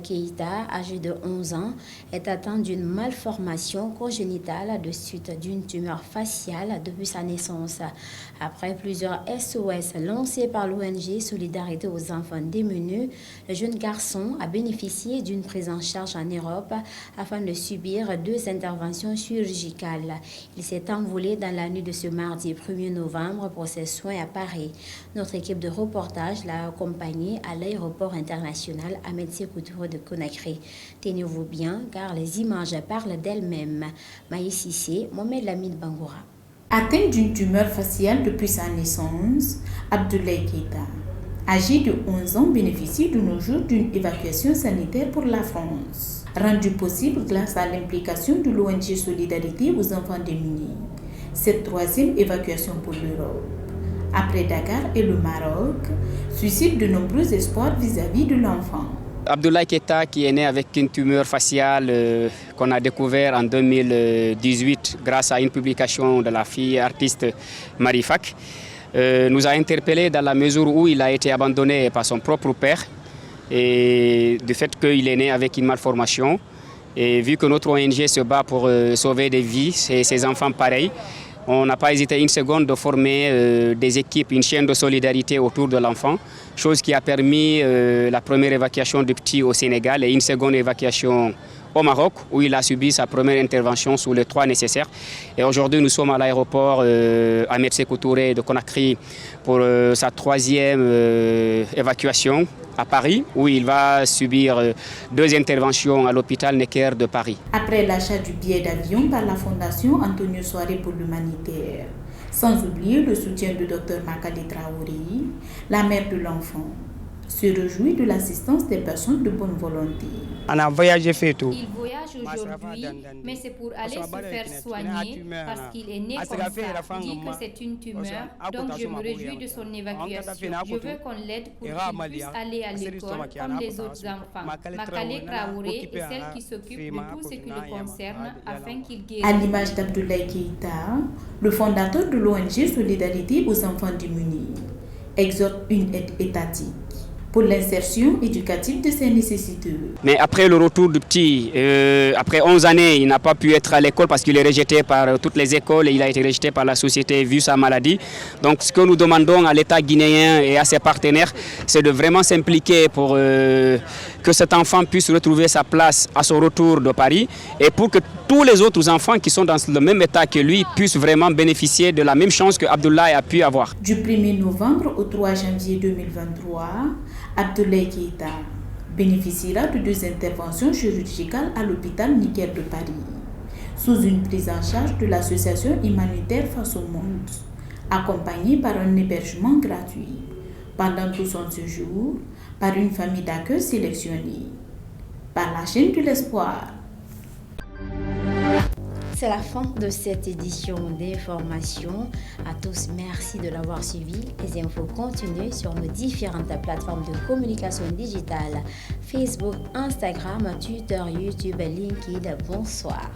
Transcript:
Keïta, âgé de 11 ans, est atteint d'une malformation congénitale de suite d'une tumeur faciale depuis sa naissance. Après plusieurs SOS lancés par l'ONG Solidarité aux enfants démunis, le jeune garçon a bénéficié d'une prise en charge en Europe afin de subir 2 interventions chirurgicales. Il s'est envolé dans la nuit de ce mardi 1er novembre pour ses soins à Paris. Notre équipe de reportage l'a accompagné à l'aéroport international Ahmed Sékou Touré de Conakry. Tenez-vous bien car les images parlent d'elles-mêmes. Maïs Sissé, Mohamed Lamine Bangoura. Atteint d'une tumeur faciale depuis sa naissance, Abdoulaye Keïta, âgé de 11 ans, bénéficie de nos jours d'une évacuation sanitaire pour la France, rendue possible grâce à l'implication de l'ONG Solidarité aux enfants démunis. Cette 3e évacuation pour l'Europe, après Dakar et le Maroc, suscite de nombreux espoirs vis-à-vis de l'enfant. Abdoulaye Keïta, qui est né avec une tumeur faciale qu'on a découvert en 2018 grâce à une publication de la fille artiste Marie Fac, nous a interpellés dans la mesure où il a été abandonné par son propre père et du fait qu'il est né avec une malformation. Et vu que notre ONG se bat pour sauver des vies et ses enfants pareils, on n'a pas hésité une seconde de former des équipes, une chaîne de solidarité autour de l'enfant, chose qui a permis la première évacuation du petit au Sénégal et une seconde évacuation au Maroc, où il a subi sa première intervention sous les 3 nécessaires. Et aujourd'hui, nous sommes à l'aéroport Ahmed Sékou Touré de Conakry pour sa 3e évacuation à Paris, où il va subir 2 interventions à l'hôpital Necker de Paris. Après l'achat du billet d'avion par la Fondation Antonio Soare pour l'Humanitaire, sans oublier le soutien du Dr Makali Traoré, la mère de l'enfant se réjouit de l'assistance des personnes de bonne volonté. On a voyagé fait tout. Il voyage aujourd'hui, mais c'est pour aller se faire soigner parce qu'il est né comme ça. Il dit que c'est une tumeur, donc je me réjouis de son évacuation. Je veux qu'on l'aide pour qu'il puisse aller à l'école comme les autres enfants. Makale Traoré est celle qui s'occupe de tout ce qui le concerne afin qu'il guérisse. À l'image d'Abdoulaye Keïta, le fondateur de l'ONG Solidarité aux enfants démunis exhorte une aide étatique pour l'insertion éducative de ces nécessiteux. Mais après le retour du petit, après 11 années, il n'a pas pu être à l'école parce qu'il est rejeté par toutes les écoles et il a été rejeté par la société vu sa maladie. Donc ce que nous demandons à l'État guinéen et à ses partenaires, c'est de vraiment s'impliquer pour que cet enfant puisse retrouver sa place à son retour de Paris et pour que tous les autres enfants qui sont dans le même état que lui puissent vraiment bénéficier de la même chance que Abdoulaye a pu avoir. Du 1er novembre au 3 janvier 2023, Abdoulaye Keïta bénéficiera de 2 interventions chirurgicales à l'hôpital Necker de Paris, sous une prise en charge de l'association humanitaire Face au Monde, accompagnée par un hébergement gratuit pendant tout son séjour par une famille d'accueil sélectionnée par la chaîne de l'espoir. C'est la fin de cette édition d'information. À tous, merci de l'avoir suivi. Les infos continuent sur nos différentes plateformes de communication digitale, Facebook, Instagram, Twitter, YouTube, LinkedIn. Bonsoir.